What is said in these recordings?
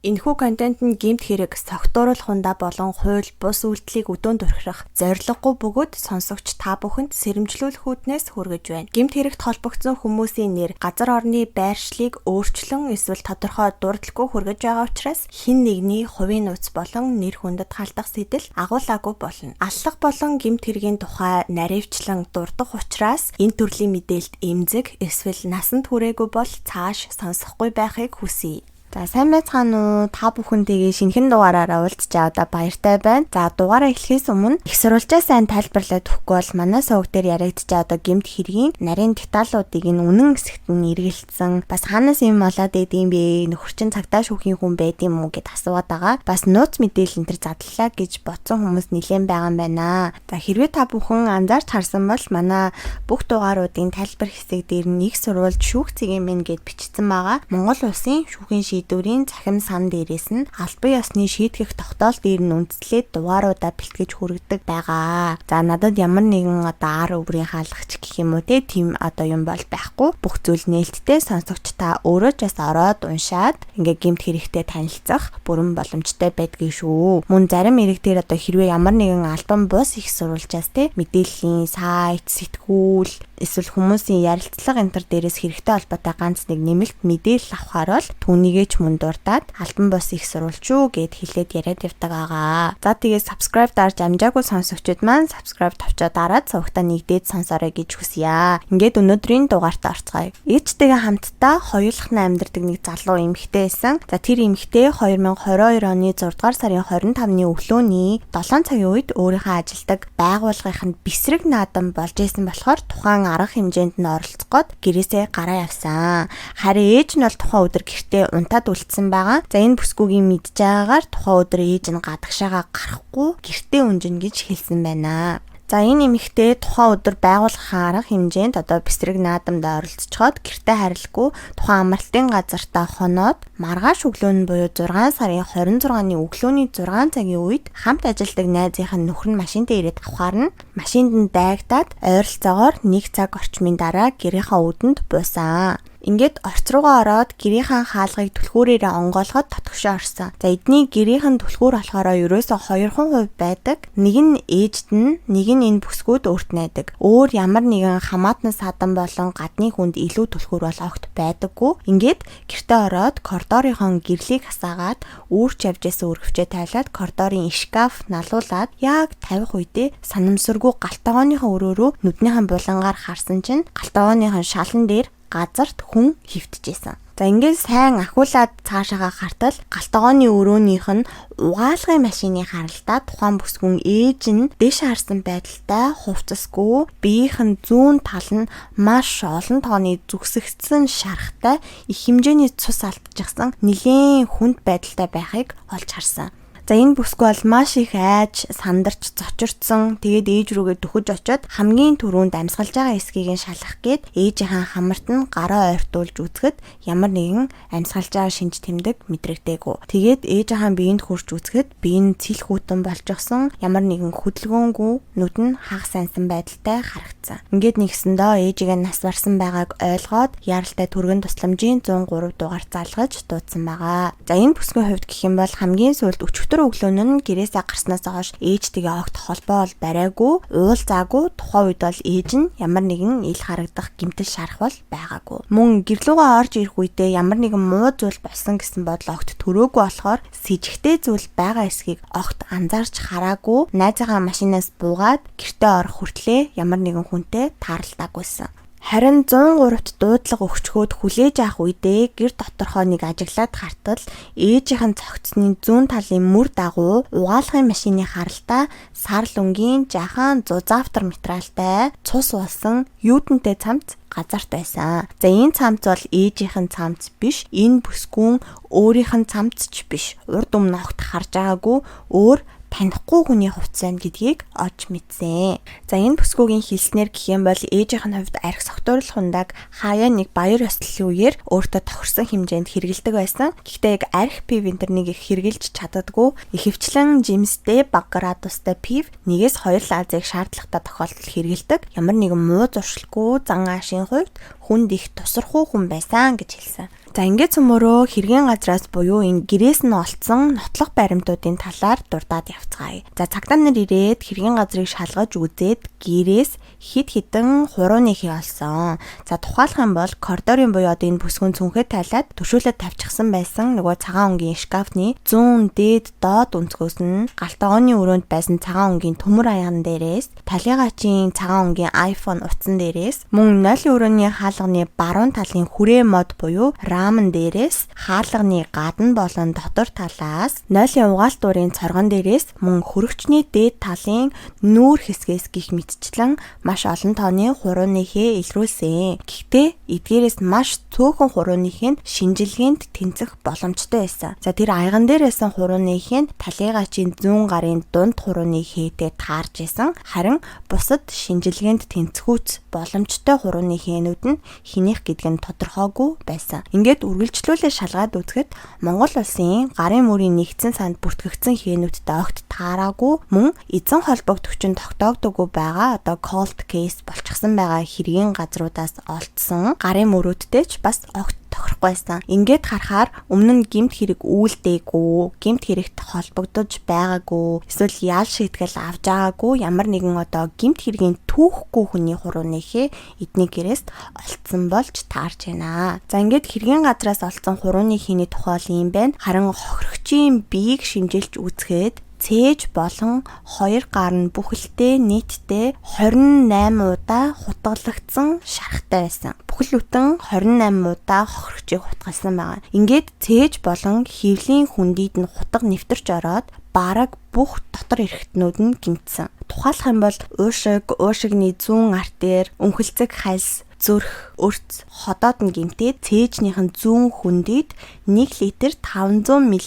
Энэхүү контент нь гэмт хэрэг, согтууруулах хундаа болон хууль, бус үйлдэлийг өдөөнд өрхөх зорилгогүй бөгөөд сонсогч та бүхэнд сэрэмжлүүлэх үүднээс хүргэж байна. Гэмт хэрэгт холбогдсон хүмүүсийн нэр, газар орны байршлыг өөрчлөн эсвэл тодорхой дурдлаггүй хүргэж байгаа учраас хэн нэгний хувийн нууц болон нэр хүндэд халдах сэтэл агуулаагүй болно. Аллах болон гэмт хэргийн тухай наривчлан дурдах учраас энэ төрлийн мэдээлэлд эмзэг эсвэл насанд хүрээгүй бол цааш сонсохгүй байхыг хүсье. За сайн байцгаана уу? Та бүхэнтэйгээ шинэхэн дугаараараа уулзч аваад баяртай байна. За дугаараа эхлэхээс өмнө их сурвалжаа сайн тайлбарлаад өгөхгүй бол манай сувг дээр яригдж байгаа гэмт хэргийн нарийн деталуудыг нь үнэн хэсэгт нь эргэлцсэн. Бас хаанаас юм болоод идэм бэ? Нөхөрчин цагтаа шүүхийн хүн байд юм уу гэд асууад байгаа. Бас нууц мэдээлэл энэ төр задлаа гэж бодсон хүмүүс нэлээд байгаа юм байна. За хэрвээ та бүхэн анзаарч харсан бол манай бүх дугааруудын тайлбар хэсэг дээр нь их сурвалж шүүх цэгийн мэн гэд бичсэн байгаа. Монгол улсын шүүхийн шийдвэрийн цахим сан дээрээс нь албан ёсны шийтгэх тогтоол дээр нь үндэслээд дугааруудаа бэлтгэж хүргэдэг байгаа. За надад ямар нэгэн ар өврийн хаалгач гэх юм уу тийм юм бол байхгүй. Бүх зүйл нээлттэй сонсогч та өөрөө ч бас ороод уншаад ингээ гэмт хэрэгтэй танилцах бүрэн боломжтой байдгийг шүү. Мөн зарим ирэг дээр хэрвээ ямар нэгэн албан бус их сурвалжаас мэдээллийн сайт, сэтгүүл эсвэл хүмүүсийн ярилцлага энэ төр дээрээс хэрэгтэй холбоотой ганц нэг нэмэлт мэдээлэл авахаар бол түүнийгээ ч мөн дуртаад албан бус их сурвалж шүү гэд хэлээд яриад явдаг байгаа. За тэгээ subscribe дарж амжаагүй сонсогчид маань subscribe тавчаа дараад цогтаа нэгдээд сонсоорой гэж хүсье. Ингээд өнөөдрийн дугаарт орцгоё. Ээжтэйгээ хамтдаа хоёулахна амьдардаг нэг залуу эмэгтэй байсан. За тэр эмэгтэй 2022 оны 6 дугаар сарын 25-ны өглөөний 7 цагийн үед өөрийнхөө ажилдаг байгууллагын бэсрэг наадам болж исэн болохоор тухайн арга хэмжээнд нь оролцох гээд гэрээсээ гараа явсан. Харин ээж нь бол тухайн өдөр гэртээ унтаад үлдсэн байгаа. За энэ бүсгүйгийн мэдж байгаагаар тухайн өдөр ээж нь гадагшаага гарахгүй гэртээ унжина гэж хэлсэн байна. За энэ эмэгтэй тухайн өдөр байгууллагын арга хэмжээнд бэсрэг наадамд оролцоход гэртээ харилгүй тухайн амралтын газартаа хоноод маргааш өглөө нь буюу 6 сарын 26-ны өглөөний 6 цагийн үед хамт ажилладаг найзынхаа нөхөр нь машинтаа ирээд авахаар нь машинд нь дайгдаад ойролцоогоор 1 цаг орчмын дараа гэрийнхаа үүдэнд буусан. Ингээд орц руугаа ороод гэрийнхэн хаалгыг түлхүүрээрээ онгоолгоод татгшоо орсон. За эдний гэрийнхэн түлхүүр болохоор ерөөсөө 2% байдаг. Нэг нь ээжд нь, нэг нь энэ бүсгүүд өөрт найдаг. Өөр ямар нэгэн хамаатан садан болон гадны хүнд илүү түлхүүр бол огт байдаггүй. Ингээд гэртээ ороод коридорынхон гэрлийг хасаагаад үүрч явжсэн өргөвчөө тайлаад коридорын шкаф налуулаад яг тавих үедээ санамсаргүй галтгооныхон өрөөрөө нүднийхэн булангаар харсан чинь галтгооныхон шалан дээр газарт хүн хөвтөжсэн. За ингээд сайн ахиулаад цаашаага хартал галтгооны өрөөнийх нь угаалгын машины харалтаа тухайн бүсгүн ээж нь дэш харсан байдалтай хувцасгүй биеийн зүүн тал нь маш олон тооны зүгсэгдсэн шарахтай их хэмжээний цус алдчихсан нэлээд хүнд байдалтай байхыг олж харсан. За энэ бүсгүй бол маш их айж, сандарч, зочирдсон. Тэгээд ээж рүүгээ дөхөж очоод хамгийн түрүүнд амьсгалж байгаа эсгийг нь шалгах гээд ээжийнхээ хамарт нь гараа ойртуулж үзэхэд ямар нэгэн амьсгалж байгаа шинж тэмдэг мэдрэгдээгүй. Тэгээд ээжийнхээ биеинд хурж үзэхэд бие нь цэлх хүтэн болжсэн, ямар нэгэн хөдөлгөөнгүй, нүд нь хагас сансан байдалтай харагдсан. Ингээд нэгсэндээ ээжигээ нас барсан байгааг ойлгоод яралтай түргэн тусламжийн 103 дугаар залгаж дуудсан байгаа. За энэ бүсгийн хувьд гэх юм бол хамгийн сүүлд өчигдөр өглөө нь гэрээсээ гарснаас хойш ээжтэйгээ огт холбоо бол бариагүй, уулзаагүй. Тухайн үед бол ээж нь ямар нэгэн ил харагдах гэмтэл шарах бол байгаагүй. Мөн гэрлүүгээ орж ирэх үедээ ямар нэгэн муу зүйл болсон гэсэн бодол огт төрөөгүй болохоор с ิจ гтэй зүйл байгаа эсхийг огт анзаарч хараагүй. Найзынхаа машинаас буугаад гэртээ орох хүртлээр ямар нэгэн хүнтэй таарлалтаагүйсэн. Харин 103-т дуудлага өгчхөөд хүлээж авах үедээ гэр доторхоо нэг ажиглаад хартал ээжийнхэн цогцсны зүүн талын мөр дагуу угаалгын машины харалтаа сарл өнгийн жахан зузаавтар материалтай цус болсон юутэнтэй цамц газарт байсан. За энэ цамц бол ээжийнхэн цамц биш, энэ бүсгүүн өөрийнх нь цамц ч биш. Урд өмнө огт харж байгаагүй өөр танихгүй хүний хувцас байна гэдгийг олж мэдсэн. За энэ бүсгүйгийн хэлснээр гэх юм бол ээжийнх нь хувьд арх согтууруулах хундаг хаяа нэг баяр ёслолын үеэр өөртөө тохирсон хэмжээнд хэрэгэлдэг байсан. Гэхдээ яг арх пив энтернийг их хэрэгэлж чаддаггүй. Ихэвчлэн жимстэй баг градустай пив 1-2 лазыг шаардлагатай тохиолдолд хэрэгэлдэг. Ямар нэгэн муу зуршилгүй зан аашийн хувьд хүнд их тусархуу хүн байсан гэж хэлсэн. За ингээд цөмөрөө хэргийн газраас буюу энэ гэрээс нь олцсон нотлох баримтуудын талаар дурдаад явцгаая. За цагдаа нар ирээд хэргийн газрыг шалгаж үзээд гэрээс хид хідэн хурууныхий олсон. За тухайлах юм бол коридорын буюу одоо энэ бүсгүн цүнхээ тайлаад төшөөлөд тавьчихсан байсан нөгөө цагаан өнгийн шкафны зүүн дээд доод өнцгөөс нь галтгооны өрөөнд байсан цагаан өнгийн төмөр аян дээрээс талигачийн цагаан өнгийн iPhone утсан дээрээс мөн нойлын өрөөний хаалганы баруун талын хүрээ мод буюу рамн дээрээс хаалганы гадна болон дотор талаас нойлын угаалтуурын цоргон дээрээс мөн хөрөгчний дээд талын нүүр хэсгээс гих мэтчлэн маш олон тооны хурууныхээ илрүүлсэн. Гэхдээ эдгээрээс маш цөөхөн хурууныхын шинжилгээнд тэнцэх боломжтой байсан. За тэр аяган дээрээсэн хурууныхын талигачийн зүүн гарын дунд хурууныхээтэй таарж исэн. Харин бусад шинжилгээнд тэнцвүүц боломжтой хурууны хээнүүд нь хинийх гэдг нь тодорхойгүй байсан. Ингээд үргэлжлүүлээ шалгаад үзэхэд Монгол улсын гарын мөрийн нэгдсэн санд бүртгэгдсэн хээнүүдтэй огт таараагүй мөн эзэн холбогдогчид тогтоогдоогүй байгаа одоо cold case болчихсон байгаа хэргийн газруудаас олдсон гарын мөрөөдтэй ч бас огт тохирохгүй байсан. Ингээд харахаар өмнө нь гэмт хэрэг үйлдээгүй, гэмт хэрэгт холбогдож байгаагүй, эсвэл ял шийтгэл авж байгаагүй ямар нэгэн одоо гэмт хэргийн түүхгүй хүний хурууныхээ эдний гэрээс олцсон болж таарч байна. За ингээд хэргийн газраас олцсон хурууны хийний тухай юм байна. Харин хохирогчийн биеийг шинжилж үзэхэд цээж болон 2 гар нь бүхэлдээ нийтдээ 28 удаа хутгалагдсан шархтай байсан. Бүхэл бүтэн 28 удаа хохирогчийг хутгалсан байгаа. Ингээд цээж болон хөвлийн хүндийд нь хутга нэвтэрч ороод бараг бүх дотор эрхтнүүд нь гимтсэн. Тухайлах юм бол уушигны зүүн артер, өнхөлцөг хальс, зүрх, өрц, ходоод нь гимтээд цээжнийхэн зүүн хүндийд 1 литр 500 мл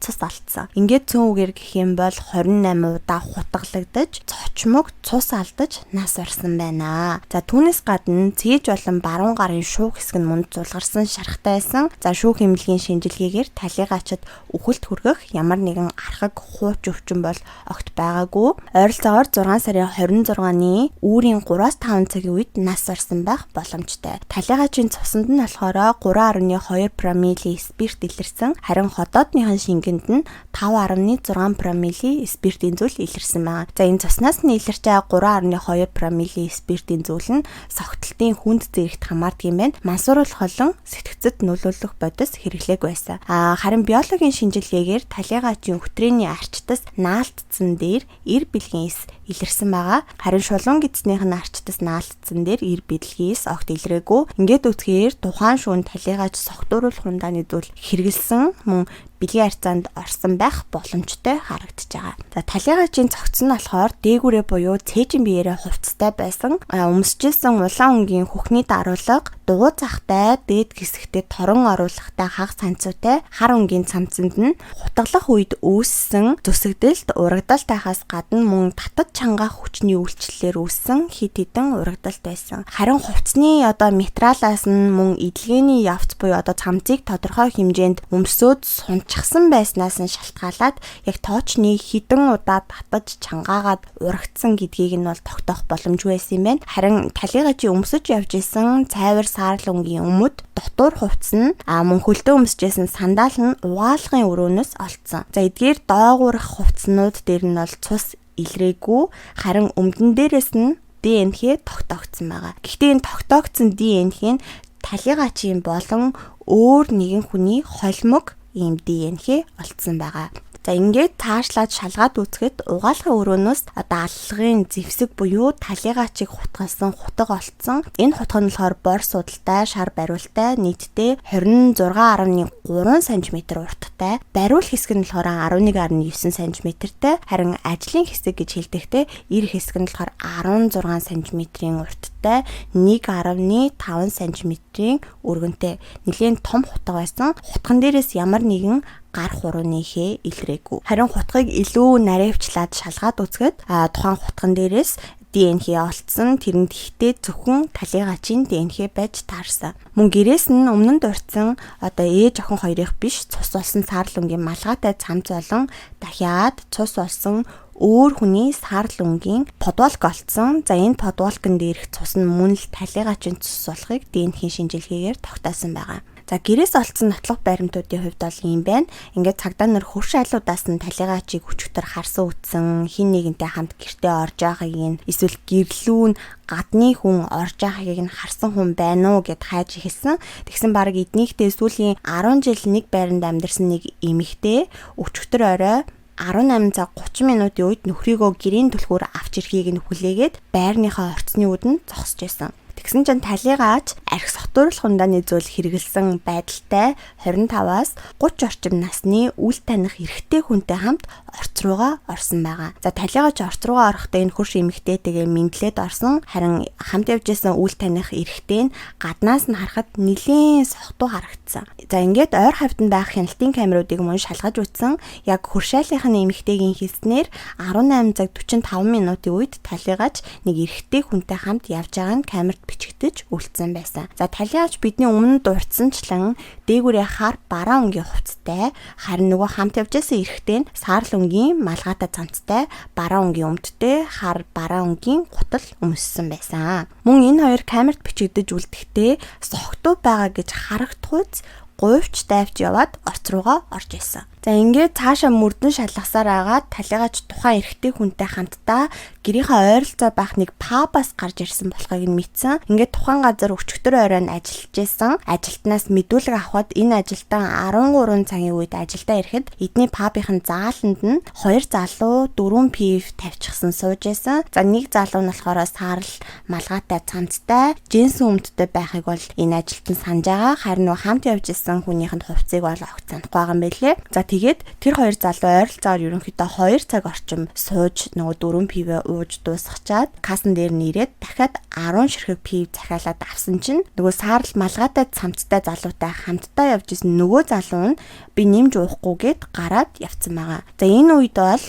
цус алдсан. Ингээд цөөн үгээр гэх юм бол 28 удаа хутгалагдаж, цочмог цус алдаж нас орсон байна. За түүнээс гадна цээж болон баруун гарын шуух хэсэг нь мөн зулгарсан шархтай байсан. За шүүх эмнэлгийн шинжилгээгээр талигачид үхэлд хүргэх ямар нэгэн архаг хууч өвчин бол огт байгаагүй. Ойролцоогоор 6 сарын 26-ны үүрийн 3-5 цагийн үед нас орсон байх боломжтой. Талигачийн цуснд нь болохоор 3.2 промилийн спирт илэрсэн. Харин ходоодныхан шингэнд нь 5.6 промилийн спиртийн зүйл илэрсэн байна. За энэ цуснаас нь илэрч байгаа 3.2 промилийн спиртийн зүйл нь согтолтын хүнд зэрэгт хамаардаг юм байна. Мансууруулах болон сэтгцэд нөлөөлөх бодис хэрэглээг байсан. Харин биологийн шинжилгээгээр талигачийн өтрээний арчтас наалтцсан дээр эр бэлгийн эс илэрсэн байгаа. Харин шулуун гидснийхэн арчтас наалтцсан дээр эр бэлгийн эс огт илрээгүй. Ингээд үтгэхээр тухайн шүүн талигач согтууруулах ундааны зүйл хэрэгэлсэн мөн бэлгийн харьцаанд орсон байх боломжтой харагдаж байгаа. За талигачийн цогц нь болохоор дээгүүрээ буюу цээжин биеэрээ хувцастай байсан. Өмсөжсэн улаан өнгийн хөхний даруулга дугуй захтай дээд хэсэгтээ торон оруулахтай хагас санцуутай хар өнгийн цамцанд нь хутгалах үед үүссэн зүсэгдэлт урагдал тахаас гадна мөн татад чангаах хүчний үйлчлэлээр үүссэн хид хідэн урагдалт байсан. Харин хувцсны одоо материалаас нь мөн эдлэгээний явц буюу одоо цамцыг тодорхой хэмжээнд өмсөөд сунчихсан байснаас нь шалтгаалаад яг тоочны хідэн удаа татаж чангаагаад урагдсан гэдгийг нь бол тогтоох боломжгүй байсан юм байна. Харин талигачийн өмсөж явж исэн цайвар саарл өнгийн өмд дотуур хувцс нь мөн хөлдөө өмсөжсэн сандал нь угаалгын өрөөнөөс олцсон. За эдгээр доогуурх хувцснууд дээр нь бол цус илрээгүй, харин өмдөн дээрээс нь ДНХ тогтоогдсон байгаа. Гэхдээ энэ тогтоогдсон ДНХ нь талигачийн болон өөр нэгэн хүний холимог ийм ДНХ олдсон байгаа. За ингээд таашлаад шалгаад үзэхэд угаалгын өрөөнөөс одоо аллагын зэвсэг буюу талигачийг хутгалсан хутга олцсон. Энэ хутга нь болохоор бор судалтай, шар бариултай, нийтдээ 26.3 см урттай. Бариул хэсэг нь болохоор 11.9 см-тэй. Харин ажлын хэсэг гэж хэлдэхдээ эр хэсэг нь болохоор 16 см-ийн урттай, 1.5 см-ийн өргөнтэй. Нэлээд том хутга байсан. Хутган дээрээс ямар нэгэн гар хурууныхээ илрээгүй. Харин хутгийг илүү наривчлаад шалгаад үзэхэд тухайн хутган дээрээс ДНХ олцсон. Тэрэнд ихтэй зөвхөн талигачийн ДНХ байж таарсан. Мөн гэрээс нь өмнө нь дурдсан одоо ээж охин хоёрын биш цус болсон саарл өнгийн малгайтай цамц болон дахиад цус болсон өөр хүний саарл өнгийн подвалк олцсон. За энэ подвалкн дээрх цус нь мөн л талигачийн цус болохыг ДНХ шинжилгээгээр тогтоосон байгаа. За гэрээс олцсон нотлох баримтуудын хувьд бол ийм байна. Ингээд цагдаа нар хөрш айлуудаас нь талигаачийг өчигдөр харсан үтсэн, хин нэгэнтэй хамт гэртээ орж байгааг нь эсвэл гэрлүүн гадны хүн орж байгааг нь харсан хүн байна уу гэд хайж эхэлсэн. Тэгсэн баг эднийхтэй сүүлийн 10 жил нэг байранд амьдарсан нэг эмэгтэй өчигдөр орой 18 цаг 30 минутын үед нөхрийгөө гэрийн түлхүүр авч ирэхийг нь хүлээгээд байрныхаа орцны үдэнд зогсож байсан. Тэгсэн чинь талигач архи сотууруулах ундааны зүйл хэрэгэлсэн байдалтай 25-аас 30 орчим насны үл таних эрэгтэй хүнтэй хамт орц руугаа орсон байгаа. За талигач орц руугаа орохдоо энэ хөрш эмэгтэйтэйгээ мэдлээд орсон. Харин хамт явж исэн үл таних эрэгтэй нь гаднаас нь харахад нэлээд сохтуу харагдсан. За ингээд ойр хавьтанд байх хяналтын камеруудыг мөн шалгаж үзсэн. Яг хөршайлынхын эмэгтэйгийн хэлснээр 18 цаг 45 минутын үед талигач нэг эрэгтэй хүнтэй хамт явж байгаа нь камерт бичигдэж үлдсэн байсан. За талигач бидний өмнө дурдсанчлан дээгүүрээ хар бараа өнгийн хувцастай, харин нөгөө хамт явж исэн эрэгтэй нь саарл өнгийн малгайтай цамцтай, бараа өнгийн өмдтэй, хар бараа өнгийн гутал өмссөн байсан. Мөн энэ хоёр камерт бичигдэж үлдэхдээ согтуу байгаа гэж харагдахуйц говьч дайвч яваад орц руугаа орж исэн. За ингээд цаашаа мөрдөн шалгасаар агаад талигач тухайн эрэгтэй хүнтэй хамтдаа гэрийнхаа ойролцоо байх нэг пабаас гарч ирсэн болохыг нь мэдсэн. Ингээд тухайн газар өчигдөр оройн ажиллаж исэн. Ажилтнаас мэдүүлэг авахад энэ ажилтан 13 цагийн үед ажилдаа ирэхэд эдний пабын зааланд нь 2 залуу 4 пив тавьчихсан сууж исэн. За нэг залуу нь болохоор саарл малгайтай цамцтай, джинс өмдтэй байхыг бол энэ ажилтан санаж байгаа. Харин нөгөө хамт явж исэн хүнийхэнд хувцсыг бол огт санахгүй байгаа юм байлээ. За тэгээд тэр хоёр залуу ойролцоогоор ерөнхийдөө 2 цаг орчим сууж нөгөө 4 пивээ ууж дуусгачаад кассан дээр нь ирээд дахиад 10 ширхэг пив захиалаад авсан чинь нөгөө саарл малгайтай цамцтай залуутай хамтдаа явж исэн нөгөө залуу нь би нэмж уухгүйгээд гараад явцсан байгаа. За энэ үед бол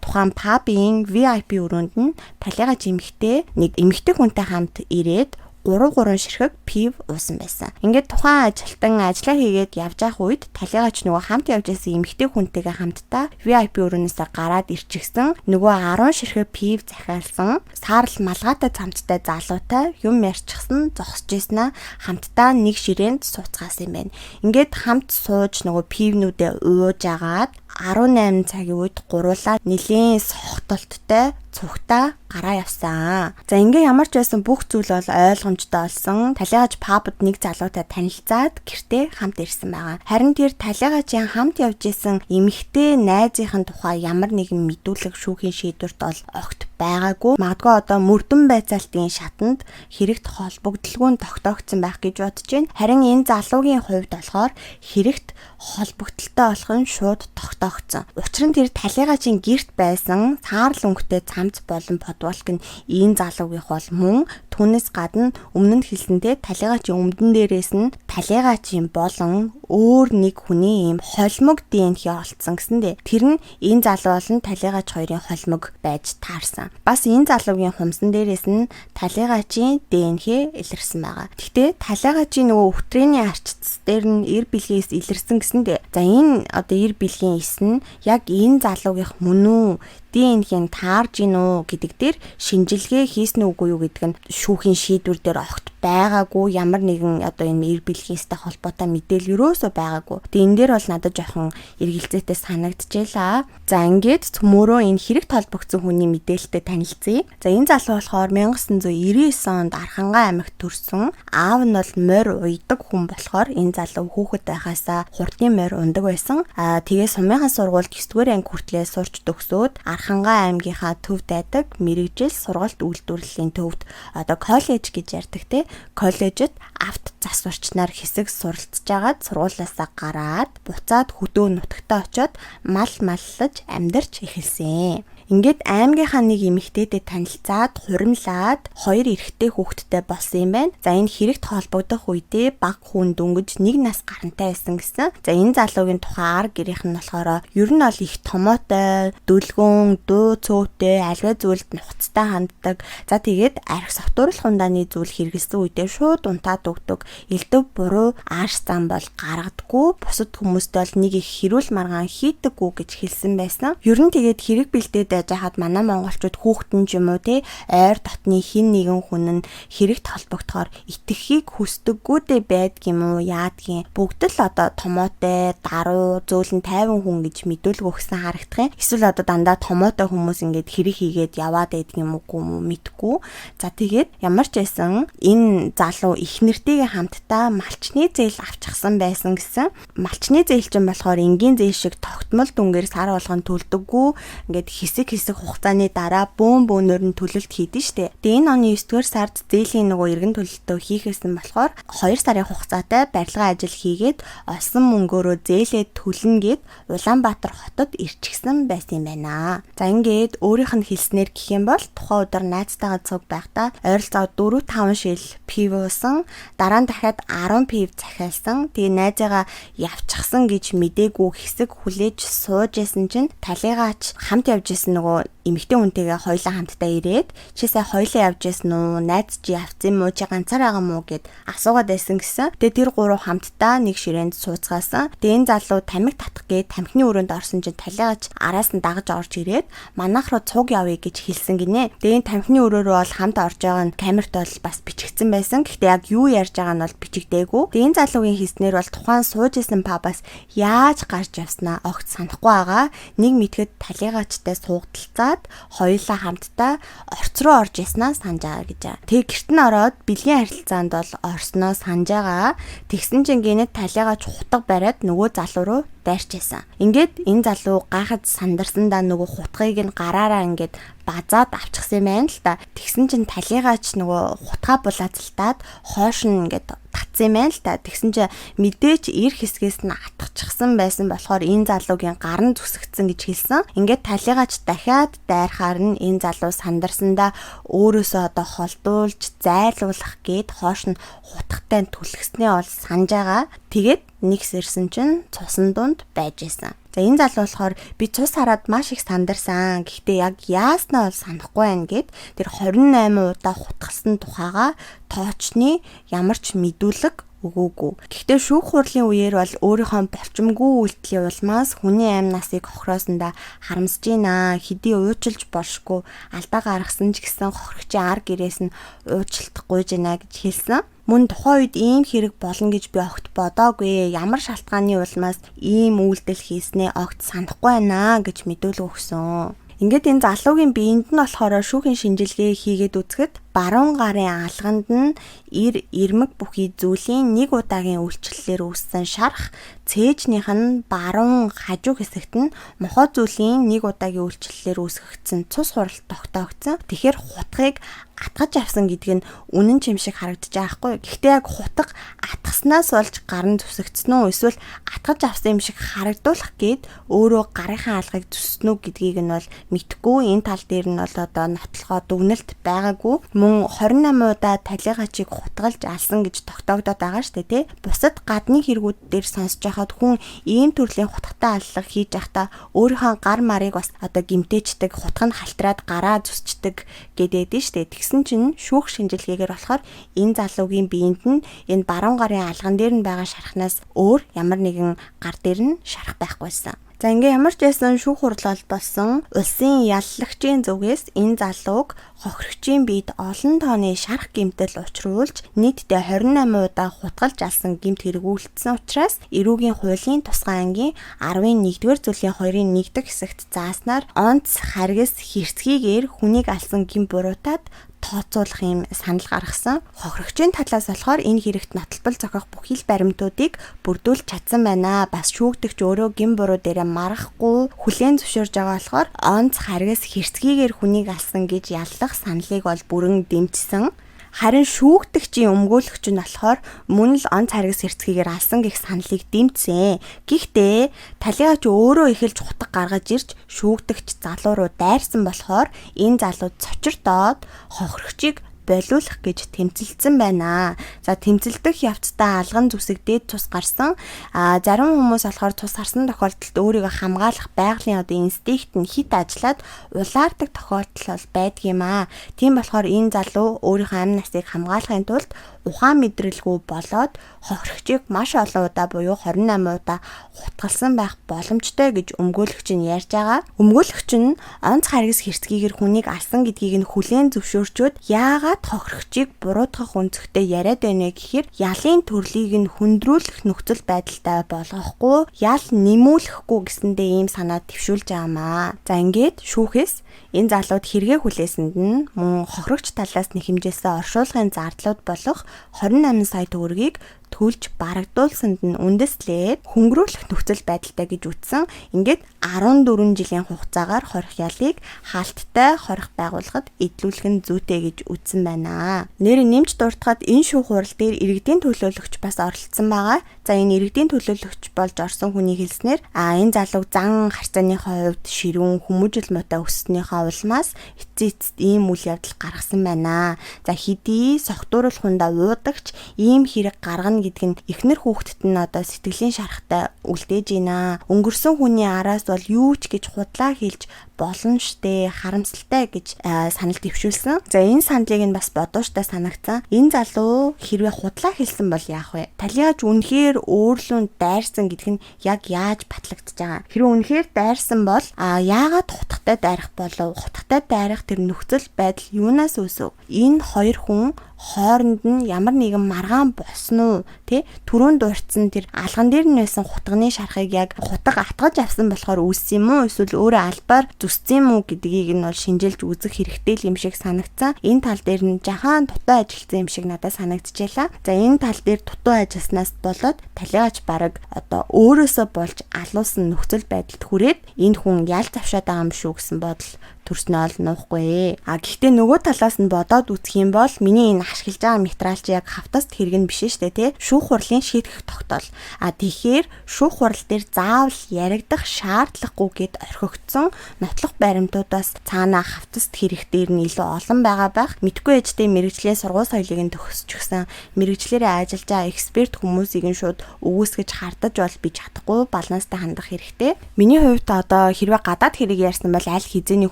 тухайн пабын VIP өрөөнд нь талигач эмэгтэй нэг эмэгтэй хүнтэй хамт ирээд 3 ширхэг пив уусан байсан. Ингээд тухайн ажилтан ажиллаа хийгээд явж байх үед талигач нөгөө хамт явж исэн эмэгтэй хүнтэйгээ хамтдаа VIP өрөөнөөсөө гараад ирчихсэн. Нөгөө 10 ширхэг пив захиалсан саарл малгайтай цамцтай залуутай юм ярьчихсан зогсож ийснэ хамтдаа нэг ширээнд сууцгаасан юм байна. Ингээд хамт сууж нөгөө пивнүүдээ ууж агаад 18 цагийн үед гуруулаа нэлийн сохтолттой цугтаа гараа явсан. За ингээ ямар ч байсан бүх зүйл бол ойлгомжтой болсон. Талигач пабд нэг залуутай танилцаад гэртээ хамт ирсэн байгаа. Харин тэр талигачийн хамт явж исэн эмэгтэй найзынхын тухай ямар нэгэн мэдүүлэг шүүхийн шийдвэрт бол огт байгаагүй. Магадгүй одоо мөрдөн байцаалтын шатанд хэрэгт холбогдлогоо тогтоогдсон байх гэж бодож байна. Харин энэ залуугийн хувьд болохоор хэрэгт холбогдлолтой болох нь шууд тогтоогдсон. Учир нь тэр талигачийн гэрт байсан саарл өнгөтэй цамц болон подвалк нь энэ залуугийнх бол мөн түүнээс гадна өмнө нь хэлсэнтэй талигачийн өмдөн дээрээс нь талигачийн болон өөр нэг хүний ийм холимог ДНХ олцсон гэсэндээ тэр нь энэ залуу болон талигач хоёрын холимог байж таарсан. Бас энэ залуугийн хумсан дээрээс нь талигачийн ДНХ илэрсэн байгаа. Гэхдээ талигачийн нөгөө өвтрээний арчц дээр нь эр бэлгээс илэрсэн гэсэндээ за энэ одоо эр бэлгийн эс нь яг энэ залуугийнх мөн үү ДНХ-ийг таарж гин үү гэдэг дээр шинжилгээ хийсэн үгүй юу гэдэг нь шүүхийн шийдвэр дээр огт байгаагүй. Ямар нэгэн одоо энэ эр бэлгийнхтэй холбоотой мэдээлэл юусоо байгаагүй. Тэгээ энэ дээр бол надад жоохон эргэлзээтэй санагдчихлаа. За ингээд цөмөрөө энэ хэрэгт холбогдсон хүний мэдээлэлтэй танилцъя. За энэ залуу болохоор 1999 онд Архангай аймагт төрсөн. Аав нь бол морь уйдаг хүн болохоор энэ залуу хүүхэд байхаасаа хурдны морь ундаг байсан. Тэгээ сумынхаа сургуульд 9-р анги хүртлээр сурч төгсөөд Архангай аймгийнхаа төв дайдаг мэрэгжил сургалт үйлдвэрлэлийн төвд одоо коллеж гэж ярьдаг те коллежид авт засварчнаар хэсэг суралцж агаад сургуулиасаа гараад буцаад хөдөө нутагтаа очиод мал маллаж амьдарч эхэлсэн. Ингээд аймгийнхаа нэг эмэгтэйтэй танилцаад хуримлаад 2 эрэгтэй хүүхэдтэй болсон юм байна. За энэ хэрэгт холбогдох үедээ баг хүн дөнгөж 1 нас гарантай байсан гэсэн. За энэ залуугийн тухай ар гэрийнх нь болохоор ер нь бол их томоотой, дүлгүн, дуу цөөтэй, альва зүйлд нухацтай ханддаг. За тэгээд архи савтууруулах ундааны зүйл хэрэгэлсэн үедээ шууд унтаад өгдөг. Элдв буруу ааш зам бол гаргадаггүй. Бусад хүмүүстэй бол нэг их хэрүүл маргаан хийдэггүй гэж хэлсэн байсан. Ер нь тэгээд хэрэг бэлдээд байж хаад манай монголчууд хүүхдэн ч юм уу те ойр дотны хин нэгэн хүн нь хэрэгт холбогдохоор итгэхийг хүсдэггүй дэ байдгийм үү яадгийн бүгд л одоо томоотой даруу зөөлөн тайван хүн гэж мэдүүлэг өгсөн харагдах юм. Эсвэл одоо дандаа томоотой хүмүүс ингээд хэрэг хийгээд яваад байдгийм үгүй юм мэдгүй. За тэгээд ямар ч байсан энэ залуу их нэртэйгээ хамтдаа малчны зээл авчихсан байсан гэсэн. Малчны зээл чинь болохоор энгийн зээл шиг тогтмол дүнгээр сар болгон төлдөггүй. Ингээд хэсэг хугацааны дараа бөөнөр нь төлөлт хийдэн штэ. Тэгээ энэ оны 9-р сард зээлийн нөгөө эргэн төлөлтөө хийхээсэн болохоор 2 сарын хугацаатай барилгын ажил хийгээд олсон мөнгөөрөө зээлээ төлнө гэд Улаанбаатар хотод ирчихсэн байсан юм байна. За ингээд өөрийнх нь хэлснээр гэх юм бол тухайн өдөр найзтайгаа цуг байхдаа ойролцоо 4-5 шил пив уусан, дараа нь дахиад 10 пив захиалсан. Тэгээ найзаагаа явчихсан гэж мдээгүй хэсэг хүлээж сууж исэн чинь талигаач хамт явж исэн нөгөө эмэгтэй хүнтэйгээ хоёлаа хамтдаа ирээд чи сая хоёлаа явж исэн үү? Найз чи явцсан мó чи ганцаар байгаа мó гэд асуугаад байсан гэсэн. Тэгээ тэр гурав хамтдаа нэг ширээнд сууцгаасан. Тэгээ энэ залуу тамхи татах гээд тамхины өрөөнд орсон чинь талигаач араас нь дагаж орж ирээд манайх руу цуг явъя гэж хэлсэн гинэ. Тэгээ энэ тамхины өрөө рүү бол хамт орж байгаа нь камерт бол бас бичигдсэн байсан. Гэхдээ яг юу ярьж байгаа нь бол бичигдээгүй. Тэгээ энэ залуугийн хэлснээр бол тухайн сууж исэн пабаас яаж гарч явснаа огт санахгүй байгаа. Нэг мэдхэд талигаачтай суугдалцаад хоёулаа хамтдаа орц руу орж яснаа санаж байгаа гэж. Тэг гэрт нь ороод бэлгийн харилцаанд бол орсноо санаж байгаа. Тэгсэн чинь гинэ талигаач хутга бариад нөгөө залуу руу дайрч ясан. Ингээд энэ залуу гайхаж сандарсандаа нөгөө хутгыг нь гараараа ингээд базаад авчихсан юм байна л та. Тэгсэн чинь талигаач нөгөө хутгаа булаацалтаад хоош нь ингээд татсан юм байна л та. Тэгсэн чинь мэдээч ир хэсгээс нь атгачихсан байсан болохоор энэ залуугийн гар нь зүсгцсэн гэж хэлсэн. Ингээд талигаач дахиад дайрахаар нь энэ залуу сандарсандаа өөрөөсөө одоо холдуулж зайлуулах гээд хоош нь хутгатай түлхснээ бол санаж байгаа. Тэгээд нэгс ирсэн чинь цусан дунд байж исэн. За энэ залуу болохоор би цус хараад маш их сандарсан. Гэхдээ яг яаснаа бол санахгүй байна гэд тэр 28 удаа хутгалсан тухайга тоочны ямар ч мэдүүлэг өгөөгүй. Гэхдээ шүүх хурлын үеэр бол өөрийнхөө болчмгүй үйлдэлийн улмаас хүний амь насыг хохироосондоо харамсаж байна. Хэдий уучлж болшгүй алдаа гаргасан ч гэсэн хохирогчийн ар гэрээс нь уучлалтахгүй жина гэж хэлсэн. Мөн тухайн үед ийм хэрэг болно гэж би огт бодоогүй. Ямар шалтгааны улмаас ийм үйлдэл хийснээ огт санахгүй байна гэж мэдүүлэг өгсөн. Ингээд энэ залуугийн биеинд нь болохоор шүүхийн шинжилгээ хийгээд үзэхэд баруун гарын алганд нь ирмэг бүхий зүйлийн нэг удаагийн үйлчлэлээр үүссэн шарх, цээжнийх нь баруун хажуу хэсэгт нь мохоо зүйлийн нэг удаагийн үйлчлэлээр үүсгэгдсэн цус хурал тогтоогдсон. Тэгэхээр хутгыг атгаж авсан гэдэг нь үнэн ч юм шиг харагдаж байгаа хгүй. Гэхдээ яг хутга атгаснаас болж гар нь зүсэгдсэн үү эсвэл атгаж авсан юм шиг харагдуулах гээд өөрөө гарынхаа алгыг зүснү гэдгийг нь бол мэдгүй. Энэ тал дээр нь бол одоо нотлохоо дүгнэлт байгаагүй. Мөн 28 удаа талигачийг хутгалж алсан гэж тогтоогдоод байгаа шүү дээ, тий. Бусад гадны хэрэгүүд дээр сонсож байхад хүн ийм төрлийн хутгатай аллах хийж байхдаа өөрийнхөө гар марыг бас одоо гимтээчдэг, хутга нь халтраад гараа зүсчдэг гэдэг шүү дээ. Тэгсэн чинь шүүх шинжилгээгээр болохоор энэ залуугийн биеинд нь энэ баруун гарын алган дээр нь байгаа шархнаас өөр ямар нэгэн гар дээр нь шарх байхгүйсэн. За ингээ ямар ч байсан шүүх хурал болсон улсын яллагчийн зүгээс энэ залууг хохирогчийн биед олон тооны шарх гэмтэл учруулж нийтдээ 28 удаа хутгалж алсан гэмт хэрэг үйлдсэн учраас эрүүгийн хуулийн тусгай ангийн 11-р зүйлийн 2-ын 1-р хэсэгт зааснаар онц харгас хэрцгийгээр хүнийг алсан гэм буруутаад тооцоолох юм санал гаргасан. Хохирогчийн талаас болохоор энэ хэрэгт нотолбол зохиох бүхий л баримтуудыг бүрдүүлж чадсан байна. Бас шүүгдэгч өөрөө гин буруу дээрээ марахгүй хүлээн зөвшөөрж байгаа болохоор онц харгас хэрцгийгээр хүнийг алсан гэж яллах саналыг бол бүрэн дэмжсэн. Харин шүүгдэгчийн өмгөөлөгч нь болохоор мөн л онц харгас хэрцгийгээр алсан гэх саналыг дэмжсэн. Гэхдээ талигаач өөрөө эхэлж хутга гаргаж ирж шүүгдэгч залуу руу дайрсан болохоор энэ залуу цочирдоод хохирогчийг болиулах гэж тэмцэлдсэн байна. За тэмцэлдэх явцдаа алган зүсэгдээд цус гарсан. Зарим хүмүүс болохоор цус харсан тохиолдолд өөрийгөө хамгаалах байгалийн одоо инстинкт нь хит ажиллаад улаардаг тохиолдол бол байдаг юм аа. Тийм болохоор энэ залуу өөрийнхөө амь насыг хамгаалахын тулд ухаан мэдрэлгүй болоод хохирогчийг маш олон удаа буюу 28 удаа хутгалсан байх боломжтой гэж өмгөөлөгч нь ярьж байгаа. Өмгөөлөгч нь онц харгас хэрцгийгэр хүнийг алсан гэдгийг нь хүлээн зөвшөөрчөөд яагаад хохирогчийг буруутгах өнцгтэй яриад байна гэхээр ялын төрлийг нь хүндрүүлэх нөхцөл байдалтай болгохгүй, ял нэмүүлэхгүй гэсэндээ ийм санаа твшүүлж байгаамаа. За ингээд шүүхээс энэ залууд хэрэгээ хүлээсэнд нь мөн хохирогч талаас нь хэмжээсээ оршуулгын зардлууд болох 28 сая төгрөгийг төлж барагдуулсанд нь үндэслээд хөнгөрүүлэх нөхцөл байдалтай гэж үтсэн. Ингээд 14 жилийн хугацаагаар хорих ялыг хаалттай хорих байгууллагад эдлүүлэх нь зүйтэй гэж үтсэн байна. Нэр нэмж дуртахад энэ шүүх хурал дээр иргэдийн төлөөлөгч бас оролцсон байгаа. За энэ иргэдийн төлөөлөгч болж орсон хүний хэлснээр энэ залуу зан харьцааныхаа хувьд ширүүн хүмүүжил муутай өссөнийхөө улмаас эцэст ийм үйл явдал гаргасан байна. За хэдий согтууруулах хундаа уудагч ийм хэрэг гаргана гэдг нь эхнэр хүүхдэд нь одоо сэтгэлийн шарахтай үлдээж байна. Өнгөрсөн хүний араас бол юу ч гэж худлаа хэлж болно штэ, харамсалтай гэж санал дэвшүүлсэн. За энэ саналыг нь бас бодууштай санагцсан. Энэ залуу хэрвээ худлаа хэлсэн бол яах вэ? Талигач үнэхээр өөрлөнд дайрсан гэдг нь яг яаж батлагдж байгаа? Хэрвээ үнэхээр дайрсан бол яагаад хутгатай дайрах болов? Хутгатай дайрах тэр нөхцөл байдал юунаас үүсв? Энэ хоёр хүн хооронд нь ямар нэгэн маргаан босноо түрүүн дуурцсан тэр алган дээр нь байсан хутганы шарахыг яг хутга атгаж авсан болохоор үүссэн юм уу эсвэл өөрөө албаар зүссэн юм уу гэдгийг нь бол шинжилж үзэх хэрэгтэй л юм шиг санагцсан. Энэ тал дээр нь жахан дутуу ажилласан юм шиг надад санагдчихлаа. За энэ тал дээр дутуу ажилласнаас болоод талигач бараг одоо өөрөөсөө болж алуулсан нөхцөл байдалд хүрээд энэ хүн ялж авшаад байгаа юм шүү гэсэн бодол төрснөө л нуухгүй. Гэхдээ нөгөө талаас нь бодоод үзэх юм бол миний энэ ашиглаж байгаа материал чи яг хавтаст хэрэг нь биш шүү дээ, тий. Шүүх хурлын шийдэх тогтоол. Тэгэхээр шүүх хурал дээр заавал яригдах шаардлагагүй гэд орхигдсон нотлох баримтуудаас цаанаа хавтаст хэрэг дээр нь илүү олон байгаа байх. Мэдгүй ээжтэй мэрэгжлийн сургууль соёлыг нь төгсчихсэн мэрэгчлэрээ ажиллаж байгаа эксперт хүмүүсийг нь шууд өгөөсгөж хардаж бол би чадахгүй, баланстай хандах хэрэгтэй. Миний хувьд одоо хэрвээ гадаад хэрэг ярьсан бол аль хизээний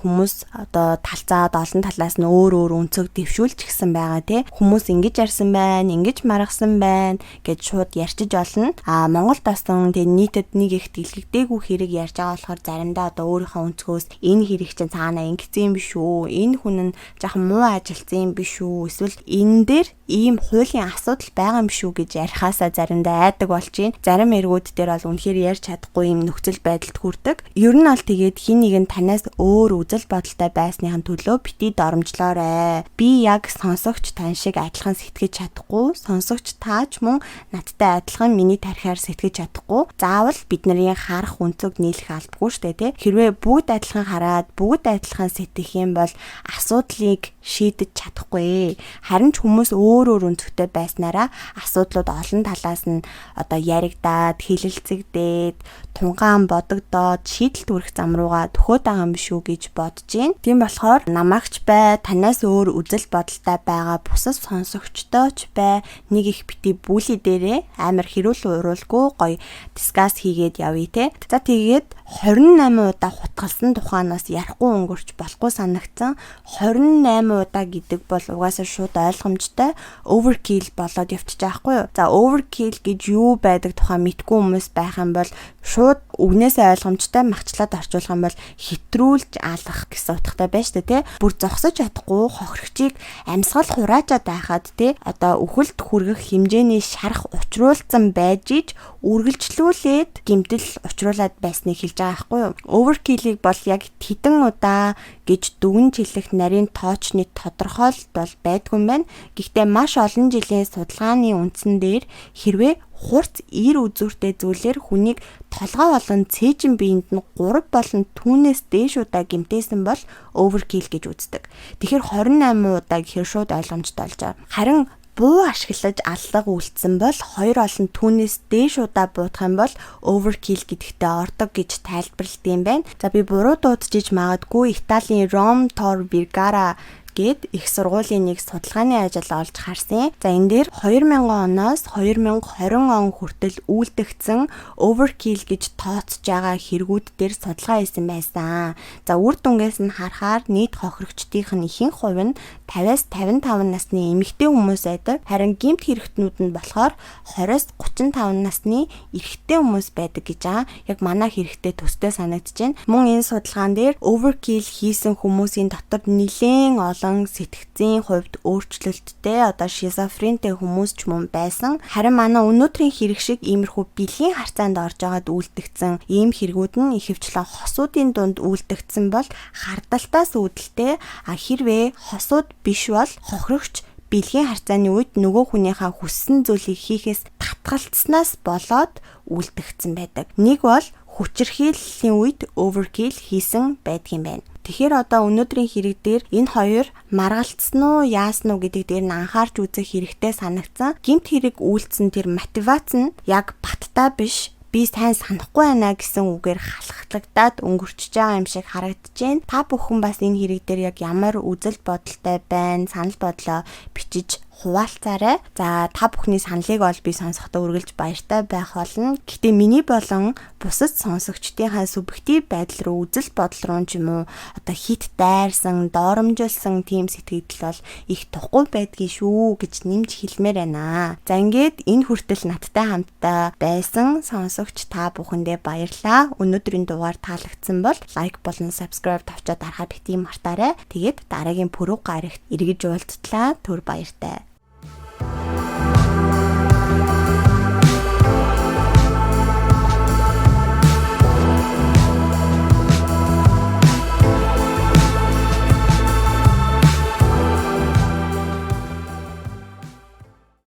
хүмүүс одоо талцаад олон талаас нь өөр өнцөг дэвшүүлж гисэн байгаа тий. Хүмүүс ингэж ярьсан байна, ингэж маргасан байна гэж шууд ярьчиж олно. Монголд басан тий нийтэд нэг их дэлгэгдээгүй хэрэг ярьж байгаа болохоор заримдаа одоо өөрийнхөө өнцгөөс энэ хэрэг чинь цаанаа ингэсэн юм биш үү? Энэ хүн нь жоохон муу ажилтсан юм биш үү? Эсвэл энэ дээр ийм хуулийн асуудал байгаа юм шүү гэж ярихаасаа заримдаа айдаг болж байна. Зарим эргүүд дээр бол үнэхээр ярьж чадахгүй юм нөхцөл байдалд хүрдэг. Ер нь бол тэгээд хин нэг нь танаас өөр үзэл бодолтой байсныхын төлөө бити доромжлоорой. Би яг сонсогч тань шиг адилхан сэтгэж чадахгүй, сонсогч таач мөн надтай адилхан миний тархиар сэтгэж чадахгүй. Заавал бидний харах өнцөг нийлэх албагүй шүү дээ, тий. Хэрвээ бүгд адилхан хараад бүгд адилхан сэтгэх юм бол асуудлыг шийдэж чадахгүй. Харин ч хүмүүс өөр өнцгтэй байснараа асуудлууд олон талаас нь одоо яригдаад, хилэлцэгдээд, тунгаан бодогдоод шийдэлт хүрэх зам руугаа төхөөд байгаа юм шүү гэж бодож байна. Тийм болохоор намаагч бай, танаас өөр үзэл бодолтой байгаа бусад сонсогчтойч бай, нэг их бити бүлий дээрээ амар хэрүүл уруулгүй гоё дискас хийгээд явъя те. За тэгээд 28 удаа хутгалсан тухайнаас ярихгүй өнгөрч болохгүй санагцсан. 28 удаа гэдэг бол угаасаа шууд ойлгомжтой overkill болоод явчих байхгүй юу? За overkill гэж юу байдаг тухай мэдгүй хүмүүс байх юм бол шууд үгнээсээ ойлгомжтой махчлаад орчуулах юм бол хэтрүүлж алах гэсэн утгатай байна шүү дээ, тий. Бүр зогсож чадахгүй хохирогчийг амьсгал хураачаад байхад тий одоо үхэлд хүргэх хэмжээний шарах учруулсан байж иж үргэлжлүүлээд гэмтэл учруулад байсныг хэлж байгаа байхгүй юу? Overkill-ийг бол яг хэдэн удаа гэж дүгнж хэлэх нарийн тоочны тодорхойлолт бол байдгүй юм байна. Гэхдээ маш олон жилийн судалгааны үндсэн дээр хэрвээ хурц ир үзүүртэй зүйлээр хүнийг толгой болон цээжин биед нь 3 болон түүнээс дээш удаа гэмтээсэн бол overkill гэж үздэг. Тэгэхээр 28 удаа гэхээр шууд ойлгомжтой болж байгаа. Харин буу ашиглаж аллага үлдсэн бол 2 олон түүнээс дээш удаа буутах юм бол overkill гэдэгтээ ордог гэж тайлбарладаг юм байна. За би буруу дуудаж иж магадгүй Италийн Rome Tor Vergara гэд их сургуулийн нэг судалгааны ажил олж харсан. За энэ дээр 2000 оноос 2020 он хүртэл үйлдэгдсэн overkill гэж тооцож байгаа хэрэгүүд дээр судалгаа хийсэн байсан. За үр дүнгээс нь харахаар нийт хохирогчдын ихэнх хувь нь 50-аас 55 насны эмэгтэй хүмүүс байдаг. Харин гэмт хэрэгтнүүд нь болохоор 20-аас 35 насны эрэгтэй хүмүүс байдаг гэж байгаа. Яг манай хэрэгтэй төстэй санагдаж байна. Мөн энэ судалгаан дээр overkill хийсэн хүмүүсийн дотор нэлээд олон сэтгцийн хувьд өөрчлөлттэй одоо шизофрентэй хүмүүс ч мөн байсан. Харин манай өнөөдрийн хэрэг шиг иймэрхүү бэлгийн харьцаанд орж байгаад үйлдэгдсэн ийм хэрэгүүд нь ихэвчлэн хосуудын дунд үйлдэгдсэн бол хардалтаас үүдэлтэй хэрвээ хосууд биш бол хохирогч бэлгийн харьцааны үед нөгөө хүнийхээ хүссэн зүйлийг хийхээс татгалцснаас болоод үйлдэгдсэн байдаг. Нэг бол хүчирхийллийн үед overkill хийсэн байдгийн байна. Тэгэхээр одоо өнөөдрийн хэрэг дээр энэ хоёр маргалцсан уу, яасан уу гэдэг дээр нь анхаарч үзэх хэрэгтэй санагдсан. Гэмт хэрэг үйлдсэн тэр мотивац нь яг баттай биш, би сайн санахгүй байна гэсэн үгээр халахлагдаад өнгөрчж байгаа юм шиг харагдаж байна. Та бүхэн бас энэ хэрэг дээр яг ямар үзэл бодолтой байна, санал бодлоо бичиж хуваалцаарай. За та бүхний саналыг бол би сонсохдоо үргэлж баяртай байх болно. Гэхдээ миний болон бусад сонсогчдийнхаа субъектив байдал руу үзэл бодол руу ч юм уу одоо хит дайрсан, дооромжилсан тийм сэтгэл бол их тухгүй байдгийг шүү гэж нэмж хэлмээр байна. За ингээд энэ хүртэл надтай хамтдаа байсан сонсогч та бүхэндээ баярлалаа. Өнөөдрийн дугаар таалагдсан бол лайк болон subscribe тавчаад дарахаа битгий мартаарай. Тэгээд дараагийн пүрэв гарагт эргэж уулзтлаа. Түр баяртай.